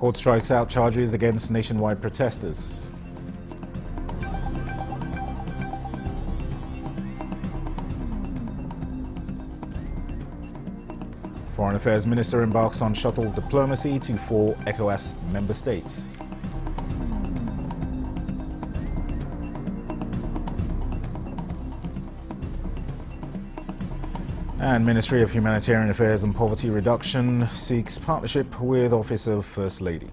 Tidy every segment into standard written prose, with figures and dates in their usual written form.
Court strikes out charges against nationwide protesters. Foreign Affairs Minister embarks on shuttle diplomacy to 4 ECOWAS member states. And Ministry of Humanitarian Affairs and Poverty Reduction seeks partnership with Office of First Lady.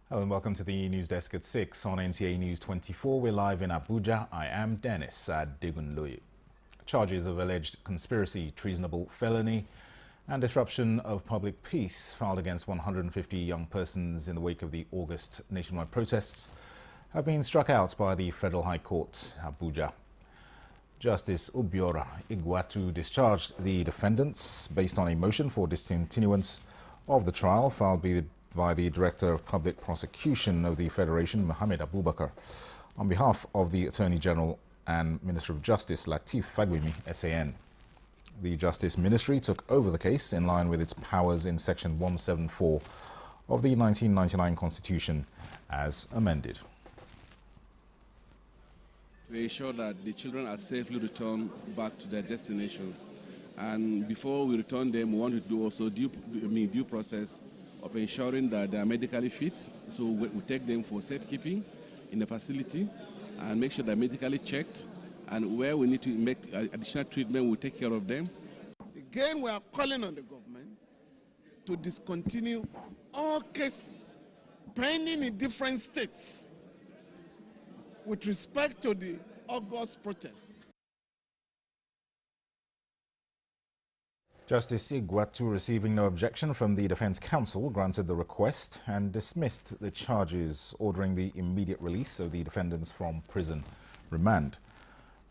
Hello and welcome to the news desk at 6 on Nta News 24. We're live in Abuja. I am Dennis Adegunloye. Charges of alleged conspiracy, treasonable felony and disruption of public peace filed against 150 young persons in the wake of the August nationwide protests have been struck out by the Federal High Court, Abuja. Justice Obiora Igwatu discharged the defendants based on a motion for discontinuance of the trial filed by the Director of Public Prosecution of the Federation, Mohammed Abubakar, on behalf of the Attorney General and Minister of Justice, Lateef Fagbemi, SAN. The Justice Ministry took over the case in line with its powers in Section 174 of the 1999 Constitution as amended. To ensure that the children are safely returned back to their destinations. And before we return them, we want to do also due process of ensuring that they are medically fit. So we take them for safekeeping in the facility and make sure they're medically checked. And where we need to make additional treatment, we take care of them. Again, we are calling on the government to discontinue all cases pending in different states with respect to the August protests. Justice Igwatu, receiving no objection from the Defense Counsel, granted the request and dismissed the charges, ordering the immediate release of the defendants from prison remand.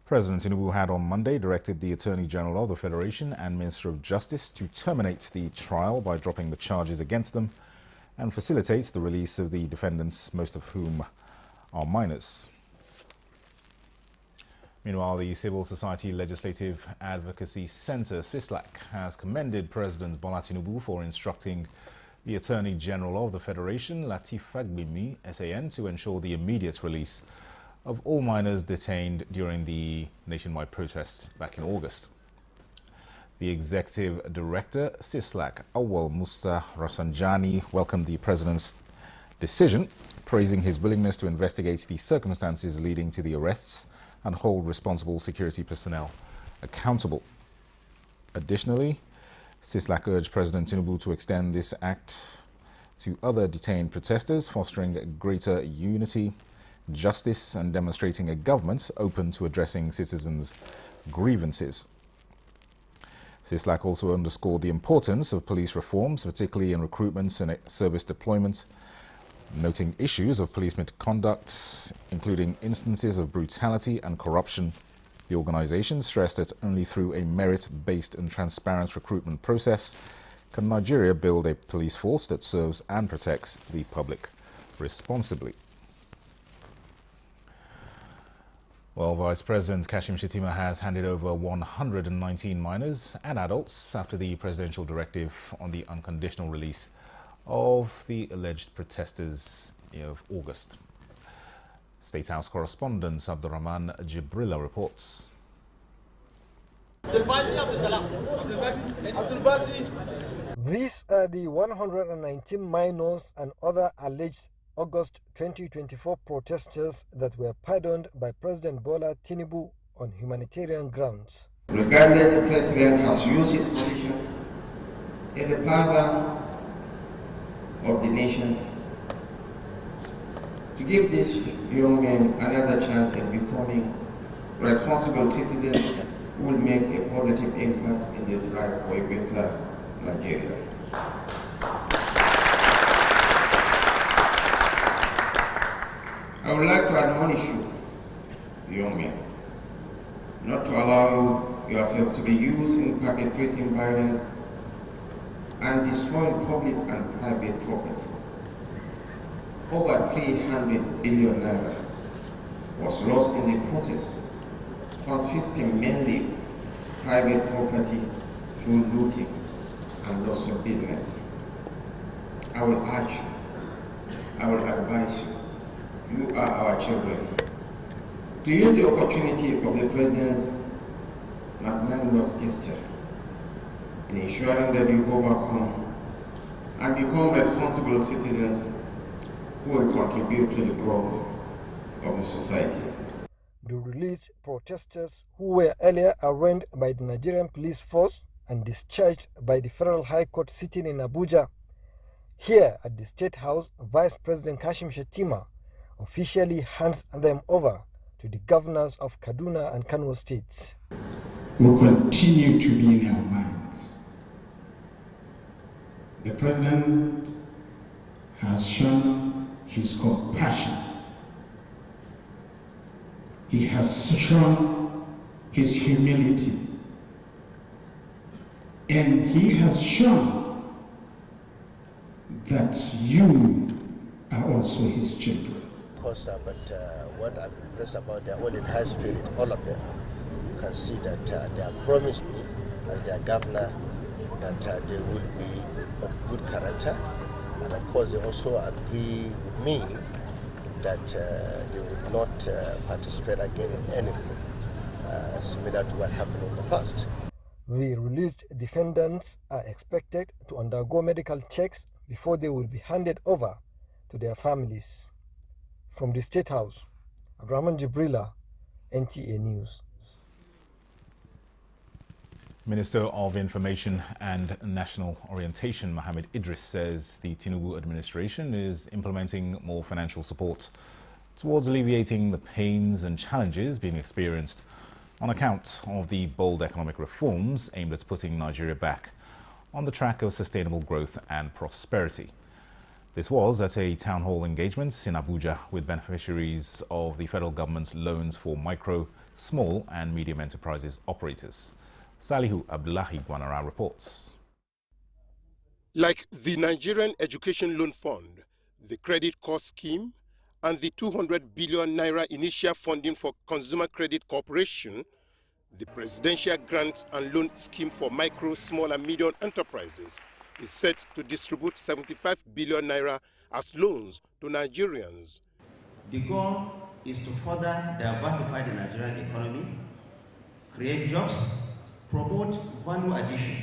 President Tinubu had on Monday directed the Attorney General of the Federation and Minister of Justice to terminate the trial by dropping the charges against them and facilitate the release of the defendants, most of whom are minors. Meanwhile, the Civil Society Legislative Advocacy Center, CISLAC, has commended President Bola Tinubu for instructing the Attorney General of the Federation, Lateef Fagbemi, SAN, to ensure the immediate release of all minors detained during the nationwide protests back in August. The Executive Director, CISLAC, Awal Musa Rafsanjani, welcomed the President's decision, praising his willingness to investigate the circumstances leading to the arrests and hold responsible security personnel accountable. Additionally, CISLAC urged President Tinubu to extend this act to other detained protesters, fostering greater unity, justice, and demonstrating a government open to addressing citizens' grievances. CISLAC also underscored the importance of police reforms, particularly in recruitment and service deployment, noting issues of police misconduct, including instances of brutality and corruption. The organization stressed that only through a merit-based and transparent recruitment process can Nigeria build a police force that serves and protects the public responsibly. Well, Vice President Kashim Shettima has handed over 119 minors and adults after the presidential directive on the unconditional release of the alleged protesters of August. State House correspondent Abdurrahman Jibrilla reports. These are the 119 minors and other alleged August 2024 protesters that were pardoned by President Bola Tinubu on humanitarian grounds. Regardless, the President has used his position as the father of the nation to give these young men another chance at becoming responsible citizens who will make a positive impact in the drive for a better Nigeria. I would like to admonish you, young men, not to allow yourself to be used in perpetrating violence and destroying public and private property. Over 300 billion naira was lost in the protest, consisting mainly private property through looting and loss of business. I will urge you, I will advise you, you are our children, to use the opportunity of the President's magnanimous gesture in ensuring that you go back home and become responsible citizens who will contribute to the growth of the society. The released protesters who were earlier arraigned by the Nigerian police force and discharged by the Federal High Court sitting in Abuja. Here at the State House, Vice President Kashim Shettima officially hands them over to the governors of Kaduna and Kano states. Will continue to be in our minds. The President has shown his compassion. He has shown his humility. And he has shown that you are also his children. Of course, but what I'm impressed about, they're all in high spirit, all of them. You can see that they have promised me, as their governor, that they will be of good character. And of course, they also agree with me that they will not participate again in anything similar to what happened in the past. The released defendants are expected to undergo medical checks before they will be handed over to their families. From the State House, Abdurrahman Jibrila, Nta News. Minister of Information and National Orientation Mohammed Idris says the Tinubu administration is implementing more financial support towards alleviating the pains and challenges being experienced on account of the bold economic reforms aimed at putting Nigeria back on the track of sustainable growth and prosperity. This was at a town hall engagement in Abuja with beneficiaries of the federal government's loans for micro, small and medium enterprises operators. Salihu Abdullahi Gwanara reports. Like the Nigerian Education Loan Fund, the Credit Cost Scheme, and the 200 billion naira initial funding for Consumer Credit Corporation, the Presidential Grant and Loan Scheme for Micro, Small and Medium Enterprises is set to distribute 75 billion naira as loans to Nigerians. The goal is to further diversify the Nigerian economy, create jobs, promote value addition,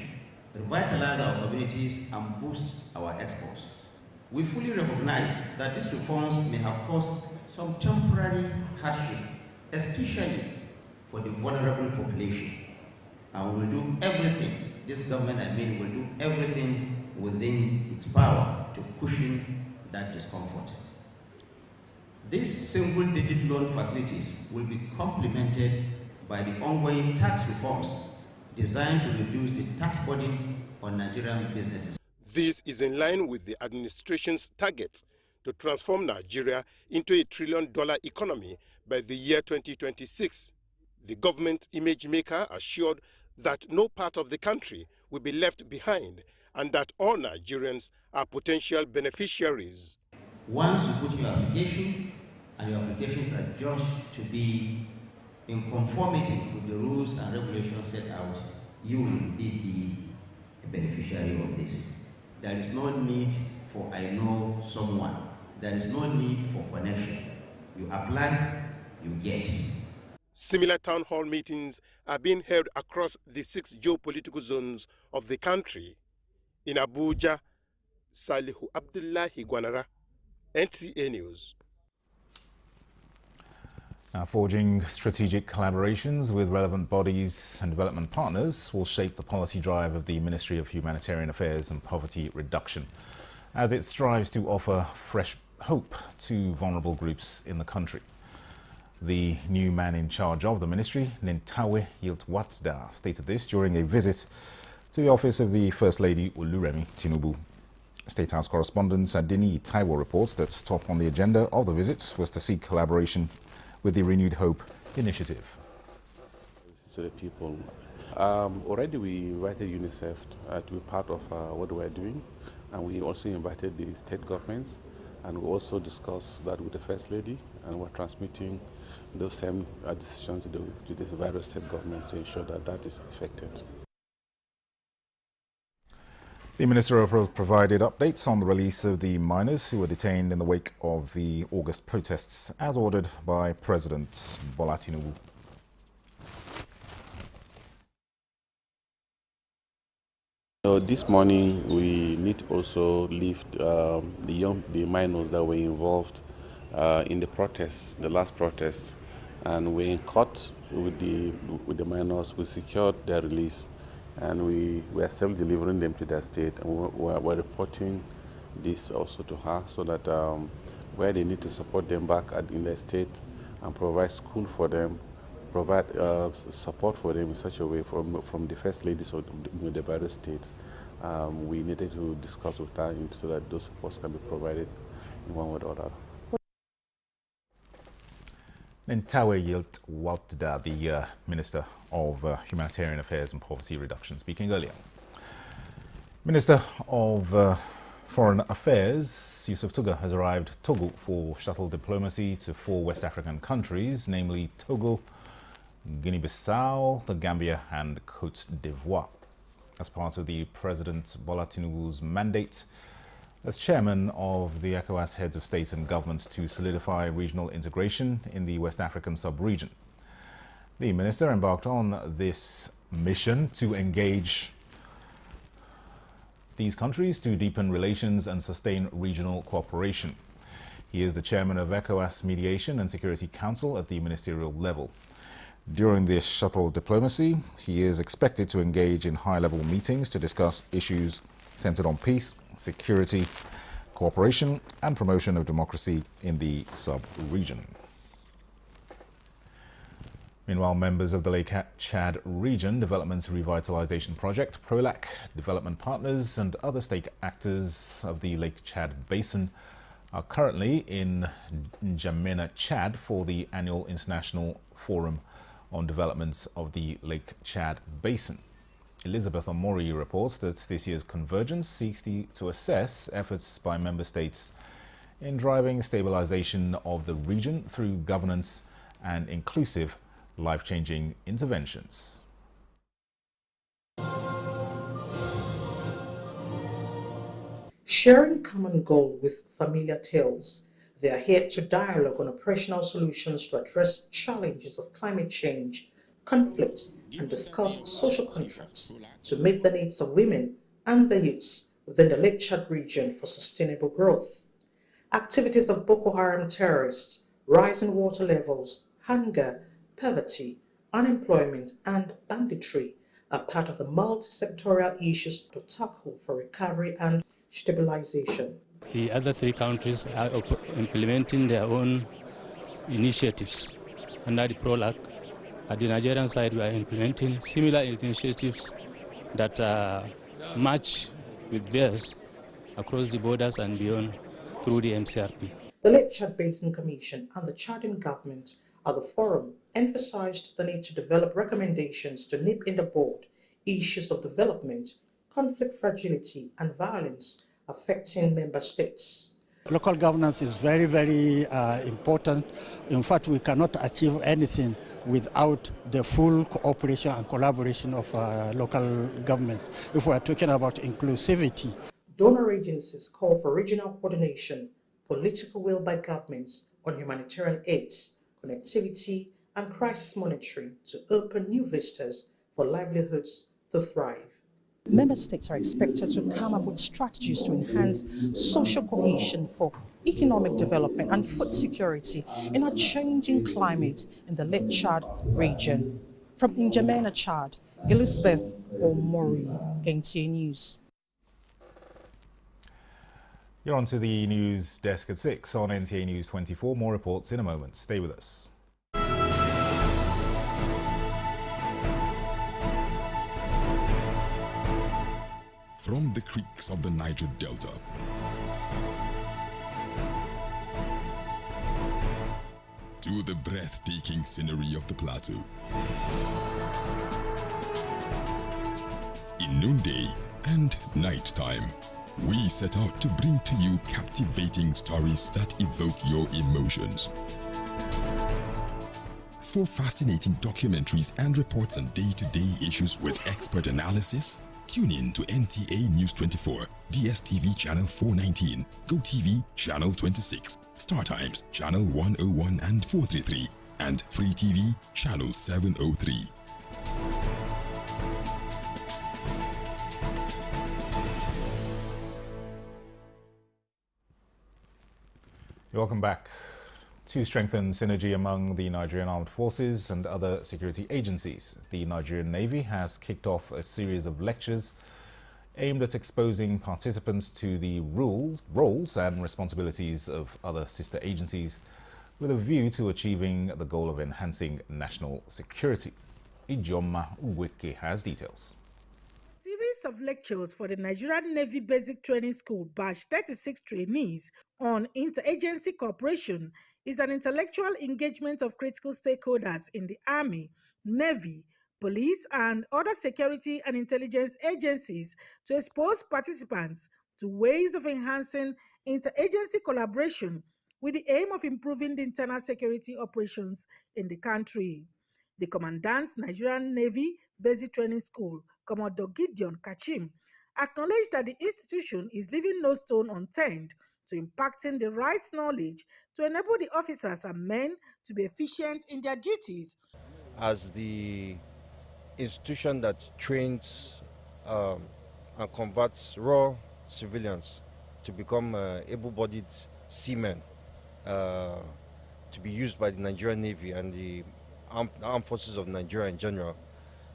revitalize our communities, and boost our exports. We fully recognize that these reforms may have caused some temporary hardship, especially for the vulnerable population. And we will do everything, this government will do everything within its power to cushion that discomfort. These single-digit loan facilities will be complemented by the ongoing tax reforms designed to reduce the tax burden on Nigerian businesses. This is in line with the administration's target to transform Nigeria into a $1 trillion economy by the year 2026. The government image maker assured that no part of the country will be left behind and that all Nigerians are potential beneficiaries. Once you put your application and your applications are judged to be in conformity with the rules and regulations set out, you will indeed be a beneficiary of this. There is no need for I know someone. There is no need for connection. You apply, you get. Similar town hall meetings are being held across the 6 geopolitical zones of the country. In Abuja, Salihu Abdullahi Gwanara, Nta News. Forging strategic collaborations with relevant bodies and development partners will shape the policy drive of the Ministry of Humanitarian Affairs and Poverty Reduction as it strives to offer fresh hope to vulnerable groups in the country. The new man in charge of the ministry, Nta News24, stated this during a visit to the office of the First Lady Oluremi Tinubu. State House correspondent Adini Taiwo reports that top on the agenda of the visit was to seek collaboration with the Renewed Hope initiative. To the people, Already we invited UNICEF to be part of what we're doing, and we also invited the state governments, and we also discussed that with the First Lady, and we're transmitting those same decisions to the various state governments to ensure that that is effected. The Minister provided updates on the release of the miners who were detained in the wake of the August protests, as ordered by President Bola Tinubu. So this morning we need to also lift the miners that were involved in the protests, the last protest, and we're in court with the miners. We secured their release, and we are self-delivering them to their state, and we're reporting this also to her, so that where they need to support them back in their state and provide school for them, provide support for them in such a way from the First Ladies of the various states. We needed to discuss with her so that those supports can be provided in one way or the other. Nta News24, the Minister of Humanitarian Affairs and Poverty Reduction, speaking earlier. Minister of Foreign Affairs, Yusuf Tuga, has arrived Togo for shuttle diplomacy to 4 West African countries, namely Togo, Guinea-Bissau, the Gambia and Cote d'Ivoire, as part of the President Bola Tinubu's mandate as chairman of the ECOWAS heads of state and government to solidify regional integration in the West African sub-region. The minister embarked on this mission to engage these countries to deepen relations and sustain regional cooperation. He is the chairman of ECOWAS Mediation and Security Council at the ministerial level. During this shuttle diplomacy, he is expected to engage in high-level meetings to discuss issues centered on peace, security, cooperation and promotion of democracy in the sub-region. Meanwhile, members of the Lake Chad Region Development Revitalization Project, PROLAC, development partners and other stake actors of the Lake Chad Basin are currently in N'Djamena, Chad for the annual International Forum on Developments of the Lake Chad Basin. Elizabeth Omori reports that this year's convergence seeks to assess efforts by member states in driving stabilization of the region through governance and inclusive, life-changing interventions. Sharing a common goal with familiar tales, they are here to dialogue on operational solutions to address challenges of climate change, conflict, and discuss social contracts to meet the needs of women and the youths within the Lake Chad region for sustainable growth. Activities of Boko Haram terrorists, rising water levels, hunger, poverty, unemployment, and banditry are part of the multi-sectorial issues to tackle for recovery and stabilization. The other 3 countries are implementing their own initiatives under the PROLAC. At the Nigerian side, we are implementing similar initiatives that match with theirs across the borders and beyond through the MCRP. The Lake Chad Basin Commission and the Chadian government at the forum emphasized the need to develop recommendations to nip in the bud issues of development, conflict fragility, and violence affecting member states. Local governance is very, very important. In fact, we cannot achieve anything without the full cooperation and collaboration of local governments. If we are talking about inclusivity. Donor agencies call for regional coordination, political will by governments on humanitarian aids, connectivity, and crisis monitoring to open new vistas for livelihoods to thrive. Member states are expected to come up with strategies to enhance social cohesion for economic development and food security in a changing climate in the Lake Chad region. From N'Djamena, Chad, Elizabeth Omori, Nta News. You're on to the news desk at 6 on Nta News24. More reports in a moment. Stay with us. From the creeks of the Niger Delta to the breathtaking scenery of the plateau, noonday, and nighttime. We set out to bring to you captivating stories that evoke your emotions. For fascinating documentaries and reports on day-to-day issues with expert analysis, tune in to NTA News 24, DSTV Channel 419, GoTV Channel 26, StarTimes Channel 101 and 433, and Free TV Channel 703. Welcome back. To strengthen synergy among the Nigerian Armed Forces and other security agencies, the Nigerian Navy has kicked off a series of lectures aimed at exposing participants to the roles and responsibilities of other sister agencies with a view to achieving the goal of enhancing national security. Ijoma Uweke has details. Series of lectures for the Nigerian Navy Basic Training School Batch 36 trainees on interagency cooperation is an intellectual engagement of critical stakeholders in the Army, Navy, police, and other security and intelligence agencies to expose participants to ways of enhancing interagency collaboration with the aim of improving the internal security operations in the country. The Commandant's Nigerian Navy Basic Training School, Commodore Gideon Kachim, acknowledged that the institution is leaving no stone unturned to impacting the right knowledge to enable the officers and men to be efficient in their duties. As the institution that trains and converts raw civilians to become able-bodied seamen to be used by the Nigerian Navy and the armed forces of Nigeria in general,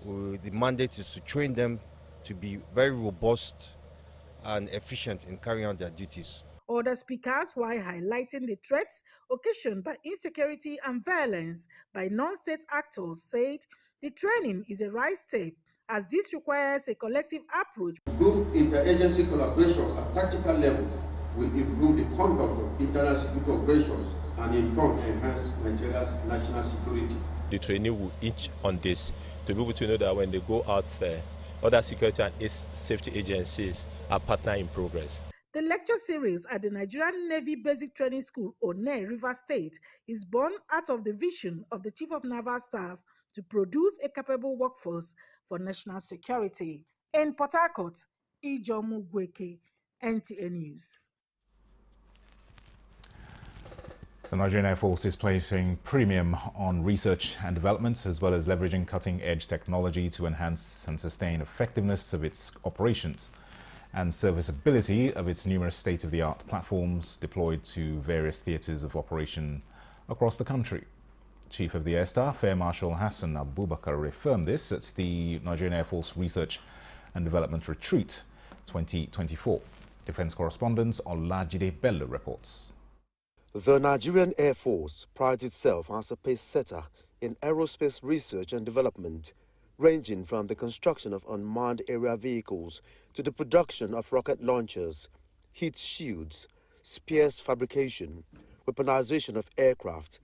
the mandate is to train them to be very robust and efficient in carrying out their duties. Other speakers, while highlighting the threats occasioned by insecurity and violence by non-state actors, said the training is a right step as this requires a collective approach. Improve interagency collaboration at tactical level will improve the conduct of internal security operations and in turn enhance Nigeria's national security. The trainee will itch on this to be able to know that when they go out there, other security and safety agencies are partner in progress. The lecture series at the Nigerian Navy Basic Training School, One, River State, is born out of the vision of the Chief of Naval Staff to produce a capable workforce for national security. In Port Harcourt, Ijomu Gweke, NTA News. The Nigerian Air Force is placing premium on research and development as well as leveraging cutting-edge technology to enhance and sustain effectiveness of its operations and serviceability of its numerous state-of-the-art platforms deployed to various theatres of operation across the country. Chief of the Air Staff, Air Marshal Hassan Abubakar, reaffirmed this at the Nigerian Air Force Research and Development Retreat 2024. Defence correspondent Olajide Bello reports. The Nigerian Air Force prides itself as a pace-setter in aerospace research and development, ranging from the construction of unmanned aerial vehicles to the production of rocket launchers, heat shields, spares fabrication, weaponization of aircraft,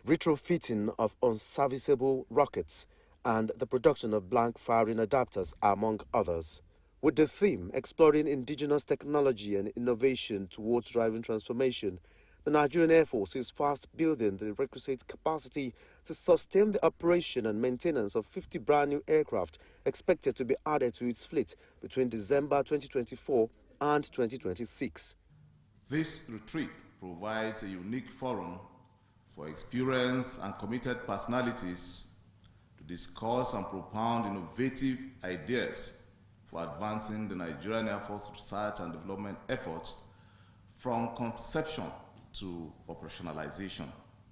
retrofitting of unserviceable rockets, and the production of blank firing adapters, among others. With the theme exploring indigenous technology and innovation towards driving transformation, the Nigerian Air Force is fast building the requisite capacity to sustain the operation and maintenance of 50 brand new aircraft expected to be added to its fleet between December 2024 and 2026. This retreat provides a unique forum for experienced and committed personalities to discuss and propound innovative ideas for advancing the Nigerian Air Force research and development efforts from conception to operationalization.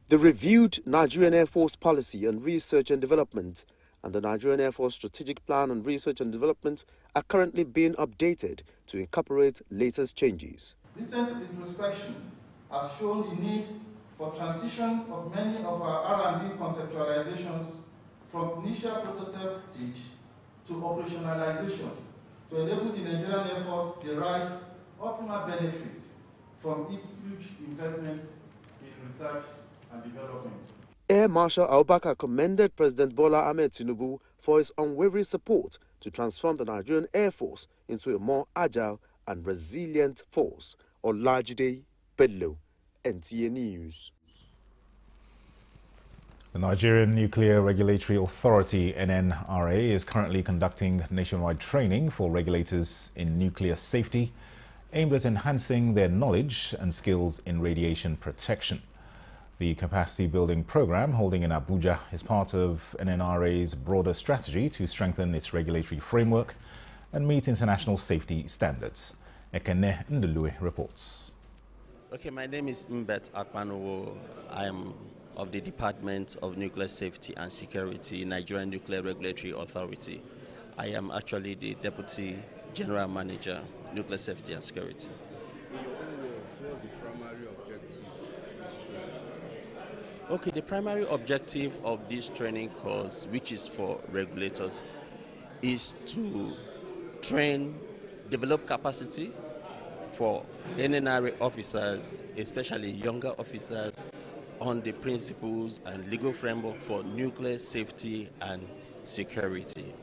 The reviewed Nigerian Air Force policy on research and development and the Nigerian Air Force strategic plan on research and development are currently being updated to incorporate latest changes. Recent introspection has shown the need for transition of many of our R&D conceptualizations from initial prototype stage to operationalization to enable the Nigerian Air Force derive optimal benefit from its huge investments in research and development. Air Marshal Abubakar commended President Bola Ahmed Tinubu for his unwavering support to transform the Nigerian Air Force into a more agile and resilient force. Olajide Bello, Nta News. The Nigerian Nuclear Regulatory Authority, NNRA, is currently conducting nationwide training for regulators in nuclear safety, aimed at enhancing their knowledge and skills in radiation protection. The capacity building program holding in Abuja is part of NNRA's broader strategy to strengthen its regulatory framework and meet international safety standards. Ekene Ndulue reports. Okay, my name is Mbet Akpanowo. I am of the Department of Nuclear Safety and Security, Nigerian Nuclear Regulatory Authority. I am actually the Deputy General Manager, Nuclear Safety and Security. In your own words, what's the primary objective of this training? Okay, the primary objective of this training course, which is for regulators, is to train, develop capacity for NNRA officers, especially younger officers, on the principles and legal framework for nuclear safety and security.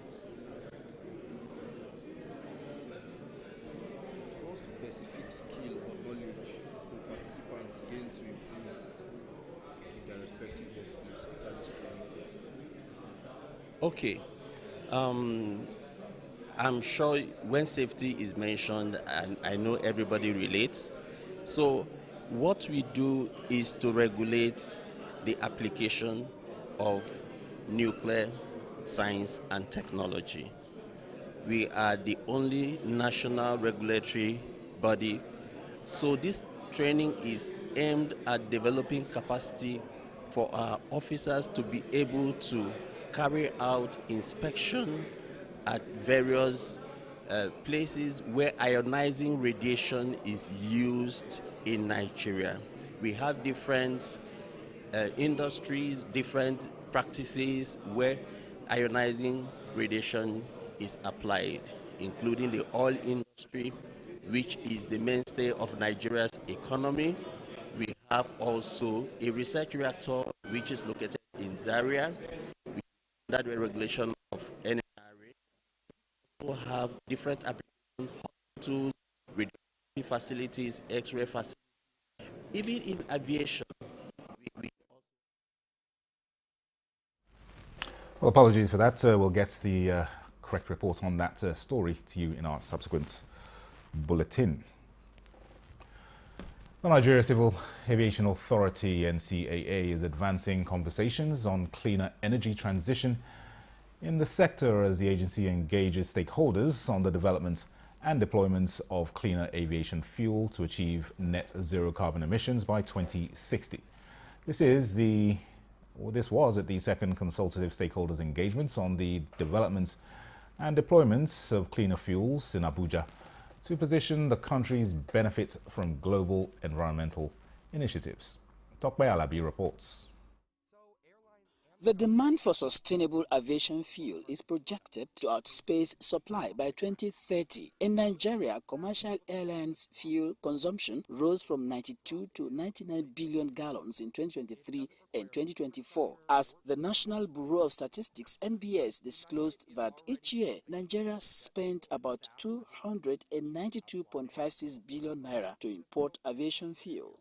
What specific skill or knowledge will participants gain to improve in their respective workplace after this training course? Okay. I'm sure when safety is mentioned, and I know everybody relates, so what we do is to regulate the application of nuclear science and technology. We are the only national regulatory body, so this training is aimed at developing capacity for our officers to be able to carry out inspection at various places where ionizing radiation is used in Nigeria. We have different industries, different practices where ionizing radiation is applied, including the oil industry, which is the mainstay of Nigeria's economy. We have also a research reactor which is located in Zaria, under the regulation of NNRA. We also have different application tools, radiology facilities, X-ray facilities, even in aviation. Well, apologies for that. We'll get the correct report on that story to you in our subsequent bulletin. The Nigeria Civil Aviation Authority, NCAA, is advancing conversations on cleaner energy transition in the sector as the agency engages stakeholders on the development and deployment of cleaner aviation fuel to achieve net zero carbon emissions by 2060. This was at the second consultative stakeholders engagements on the development and deployments of cleaner fuels in Abuja to position the country's benefit from global environmental initiatives. Tokpe Alabi reports. The demand for sustainable aviation fuel is projected to outpace supply by 2030. In Nigeria, commercial airlines fuel consumption rose from 92 to 99 billion gallons in 2023 and 2024, as the National Bureau of Statistics (NBS) disclosed that each year Nigeria spent about 292.56 billion naira to import aviation fuel.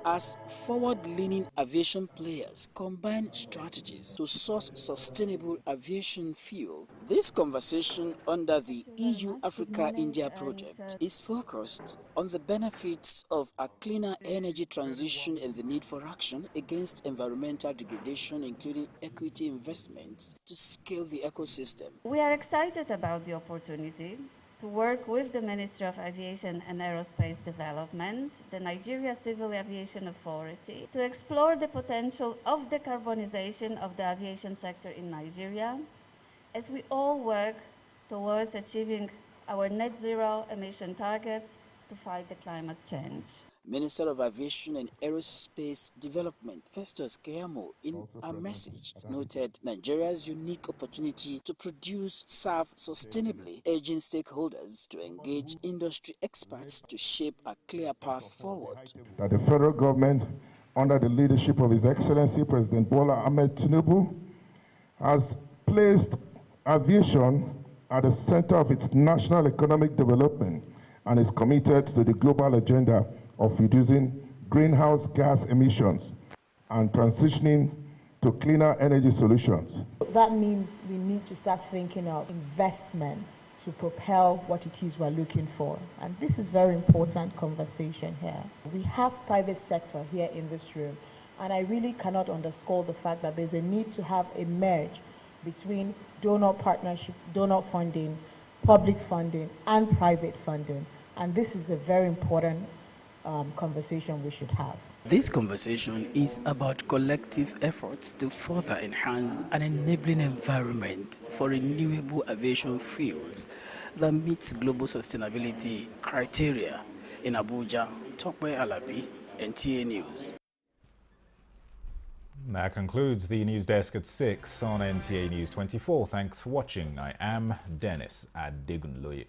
As forward-leaning aviation players combine strategies to source sustainable aviation fuel, this conversation under the EU-Africa-India project is focused on the benefits of a cleaner energy transition and the need for action against environmental degradation, including equity investments to scale the ecosystem. We are excited about the opportunity to work with the Ministry of Aviation and Aerospace Development, the Nigeria Civil Aviation Authority, to explore the potential of decarbonization of the aviation sector in Nigeria as we all work towards achieving our net zero emission targets to fight the climate change. Minister of Aviation and Aerospace Development, Festus Keyamo, in a message, noted Nigeria's unique opportunity to produce, serve sustainably, urging stakeholders to engage industry experts to shape a clear path forward. That the federal government, under the leadership of His Excellency President Bola Ahmed Tinubu, has placed aviation at the center of its national economic development and is committed to the global agenda of reducing greenhouse gas emissions and transitioning to cleaner energy solutions. That means we need to start thinking of investments to propel what it is we're looking for. And this is very important conversation here. We have private sector here in this room, and I really cannot underscore the fact that there's a need to have a merge between donor partnership, donor funding, public funding, and private funding. And this is a very important conversation we should have. This conversation is about collective efforts to further enhance an enabling environment for renewable aviation fuels that meets global sustainability criteria. In Abuja, Tokwe Alabi, Nta News. That concludes the news desk at 6 on NTA News 24. Thanks for watching. I am Dennis Adegunloye.